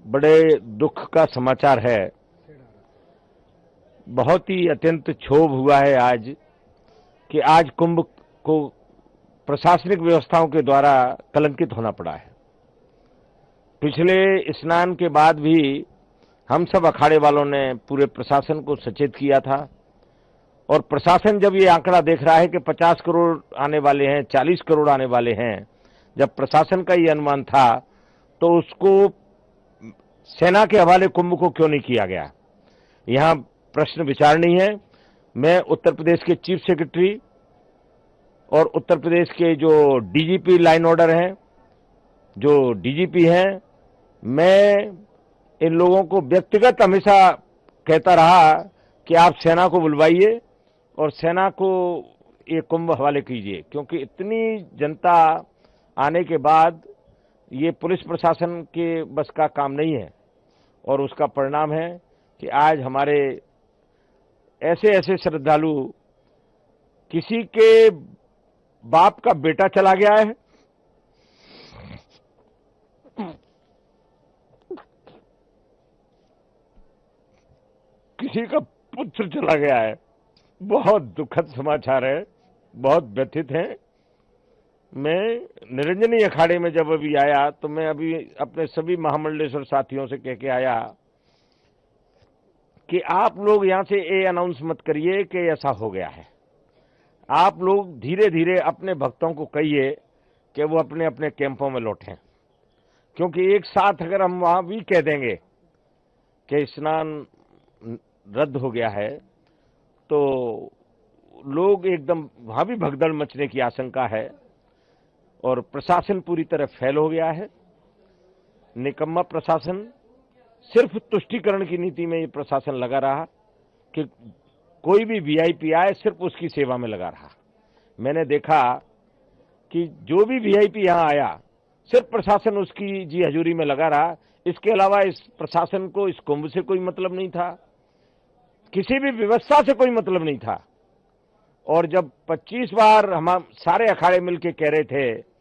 बड़े दुख का समाचार है। बहुत ही अत्यंत क्षोभ हुआ है आज कि आज कुंभ को प्रशासनिक व्यवस्थाओं के द्वारा कलंकित होना पड़ा है। पिछले स्नान के बाद भी हम सब अखाड़े वालों ने पूरे प्रशासन को सचेत किया था और प्रशासन जब ये आंकड़ा देख रहा है कि 50 करोड़ आने वाले हैं, 40 करोड़ आने वाले हैं, जब प्रशासन का ये अनुमान था तो उसको सेना के हवाले कुंभ को क्यों नहीं किया गया, यहां प्रश्न विचारणीय है। मैं उत्तर प्रदेश के चीफ सेक्रेटरी और उत्तर प्रदेश के जो डीजीपी लाइन ऑर्डर हैं, जो डीजीपी हैं, मैं इन लोगों को व्यक्तिगत हमेशा कहता रहा कि आप सेना को बुलवाइए और सेना को ये कुंभ हवाले कीजिए, क्योंकि इतनी जनता आने के बाद ये पुलिस प्रशासन के बस का काम नहीं है। और उसका परिणाम है कि आज हमारे ऐसे ऐसे श्रद्धालु, किसी के बाप का बेटा चला गया है, किसी का पुत्र चला गया है। बहुत दुखद समाचार है, बहुत व्यथित हैं। मैं निरंजनी अखाड़े में जब अभी आया तो मैं अभी अपने सभी महामंडलेश्वर साथियों से कह के आया कि आप लोग यहां से ये अनाउंस मत करिए कि ऐसा हो गया है। आप लोग धीरे धीरे अपने भक्तों को कहिए कि वो अपने अपने कैंपों में लौटें, क्योंकि एक साथ अगर हम वहां भी कह देंगे कि स्नान रद्द हो गया है तो लोग एकदम वहां भी भगदड़ मचने की आशंका है और प्रशासन पूरी तरह फेल हो गया है। निकम्मा प्रशासन, सिर्फ तुष्टीकरण की नीति में ये प्रशासन लगा रहा कि कोई भी वीआईपी आए सिर्फ उसकी सेवा में लगा रहा। मैंने देखा कि जो भी वीआईपी यहां आया सिर्फ प्रशासन उसकी जी हजूरी में लगा रहा। इसके अलावा इस प्रशासन को इस कुंभ से कोई मतलब नहीं था, किसी भी व्यवस्था से कोई मतलब नहीं था। और जब 25 बार हम सारे अखाड़े मिलकर कह रहे थे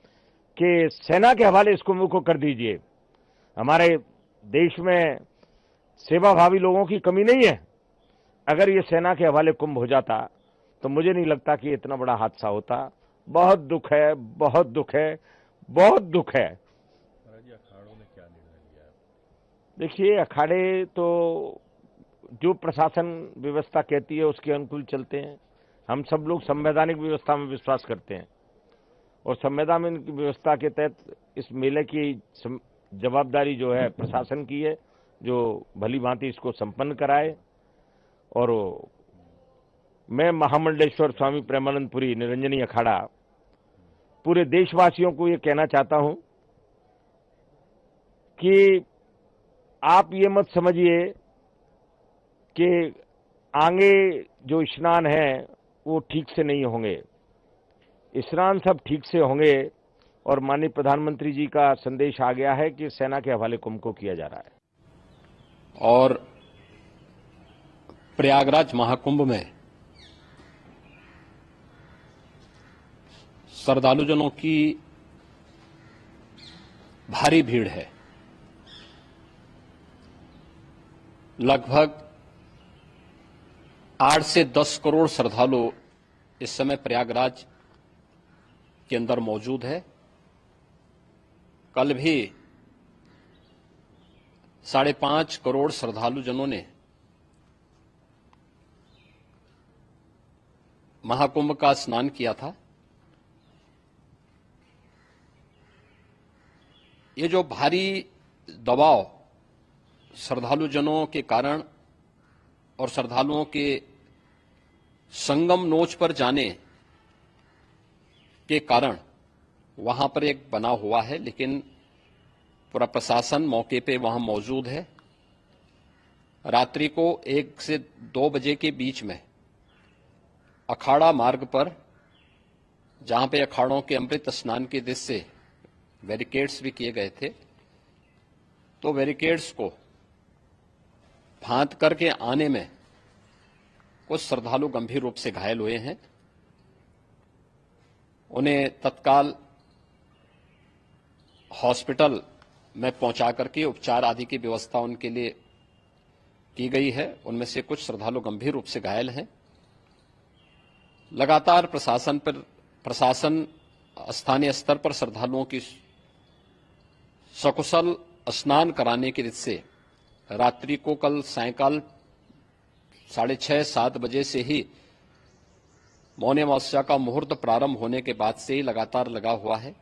कि सेना के हवाले इस कुंभ को कर दीजिए, हमारे देश में सेवाभावी लोगों की कमी नहीं है, अगर ये सेना के हवाले कुंभ हो जाता तो मुझे नहीं लगता कि इतना बड़ा हादसा होता। बहुत दुख है, बहुत दुख है, बहुत दुख है। अखाड़ों ने क्या निर्णय लिया? देखिए, अखाड़े तो जो प्रशासन व्यवस्था कहती है उसके अनुकूल चलते हैं। हम सब लोग संवैधानिक व्यवस्था में विश्वास करते हैं और संवैधानिक व्यवस्था के तहत इस मेले की जवाबदारी जो है प्रशासन की है, जो भली भांति इसको संपन्न कराए। और मैं महामंडलेश्वर स्वामी प्रेमानंदपुरी निरंजनी अखाड़ा पूरे देशवासियों को ये कहना चाहता हूं कि आप ये मत समझिए कि आगे जो स्नान है वो ठीक से नहीं होंगे। स्नान सब ठीक से होंगे और माननीय प्रधानमंत्री जी का संदेश आ गया है कि सेना के हवाले कुंभ को किया जा रहा है। और प्रयागराज महाकुंभ में श्रद्धालुजनों की भारी भीड़ है। लगभग 8 से 10 करोड़ श्रद्धालु इस समय प्रयागराज के अंदर मौजूद है। कल भी 5.5 करोड़ श्रद्धालुजनों ने महाकुंभ का स्नान किया था। ये जो भारी दबाव श्रद्धालुजनों के कारण और श्रद्धालुओं के संगम नोच पर जाने के कारण वहां पर एक बना हुआ है, लेकिन पूरा प्रशासन मौके पे वहां मौजूद है। रात्रि को 1 से 2 बजे के बीच में अखाड़ा मार्ग पर, जहां पे अखाड़ों के अमृत स्नान के दृश्य से बैरिकेड्स भी किए गए थे, तो बैरिकेड्स को फांद करके आने में कुछ श्रद्धालु गंभीर रूप से घायल हुए हैं। उन्हें तत्काल हॉस्पिटल में पहुंचा करके उपचार आदि की व्यवस्था उनके लिए की गई है। उनमें से कुछ श्रद्धालु गंभीर रूप से घायल हैं। लगातार प्रशासन स्थानीय स्तर पर श्रद्धालुओं की सकुशल स्नान कराने की रीत से रात्रि को कल सायंकाल 6:30-7 बजे से ही मौनी अमावस्या का मुहूर्त प्रारंभ होने के बाद से ही लगातार लगा हुआ है।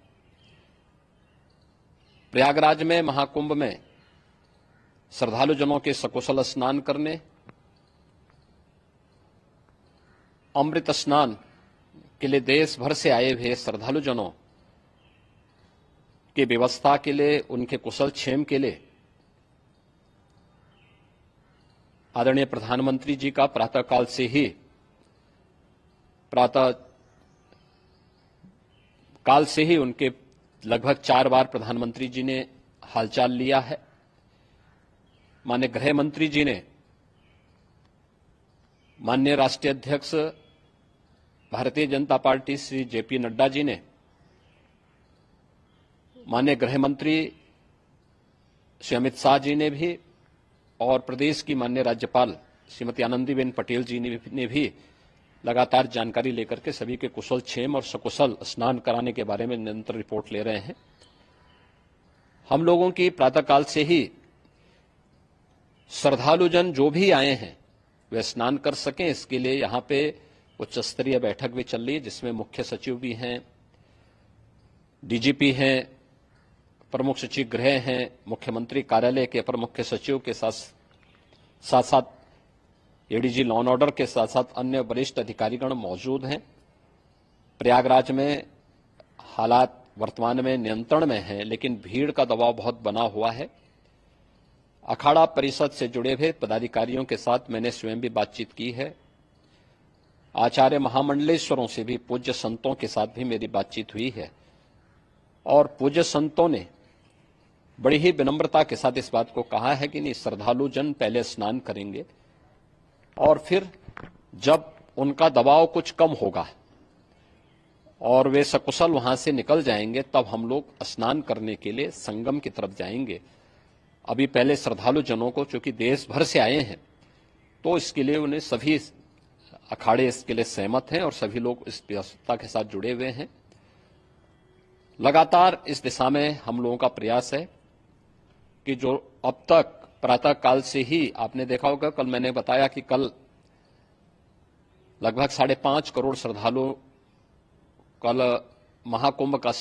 प्रयागराज में महाकुंभ में श्रद्धालु जनों के सकुशल स्नान करने, अमृत स्नान के लिए देश भर से आए हुए श्रद्धालु जनों की व्यवस्था के लिए, उनके कुशल क्षेम के लिए आदरणीय प्रधानमंत्री जी का प्रातःकाल से ही उनके लगभग 4 बार प्रधानमंत्री जी ने हालचाल लिया है। माननीय गृह मंत्री जी ने, माननीय राष्ट्रीय अध्यक्ष भारतीय जनता पार्टी श्री जेपी नड्डा जी ने, माननीय गृह मंत्री श्री अमित शाह जी ने भी और प्रदेश की माननीय राज्यपाल श्रीमती आनंदीबेन पटेल जी ने भी लगातार जानकारी लेकर के सभी के कुशल क्षेम और सकुशल स्नान कराने के बारे में निरंतर रिपोर्ट ले रहे हैं। हम लोगों की प्रातःकाल से ही श्रद्धालुजन जो भी आए हैं वे स्नान कर सकें, इसके लिए यहां पे उच्च स्तरीय बैठक भी चल रही है, जिसमें मुख्य सचिव भी हैं, डीजीपी हैं, प्रमुख सचिव गृह हैं, मुख्यमंत्री कार्यालय के अपर मुख्य सचिव के साथ एडीजी लॉ एंड ऑर्डर के साथ साथ अन्य वरिष्ठ अधिकारीगण मौजूद हैं। प्रयागराज में हालात वर्तमान में नियंत्रण में हैं, लेकिन भीड़ का दबाव बहुत बना हुआ है। अखाड़ा परिषद से जुड़े हुए पदाधिकारियों के साथ मैंने स्वयं भी बातचीत की है। आचार्य महामंडलेश्वरों से भी, पूज्य संतों के साथ भी मेरी बातचीत हुई है और पूज्य संतों ने बड़ी ही विनम्रता के साथ इस बात को कहा है कि नहीं, श्रद्धालु जन पहले स्नान करेंगे और फिर जब उनका दबाव कुछ कम होगा और वे सकुशल वहां से निकल जाएंगे, तब हम लोग स्नान करने के लिए संगम की तरफ जाएंगे। अभी पहले श्रद्धालु जनों को, चूंकि देश भर से आए हैं, तो इसके लिए उन्हें सभी अखाड़े इसके लिए सहमत हैं और सभी लोग इस व्यवस्था के साथ जुड़े हुए हैं। लगातार इस दिशा में हम लोगों का प्रयास है कि जो अब तक प्रातःकाल से ही आपने देखा होगा, कल मैंने बताया कि कल लगभग 5.5 करोड़ श्रद्धालु कल महाकुंभ का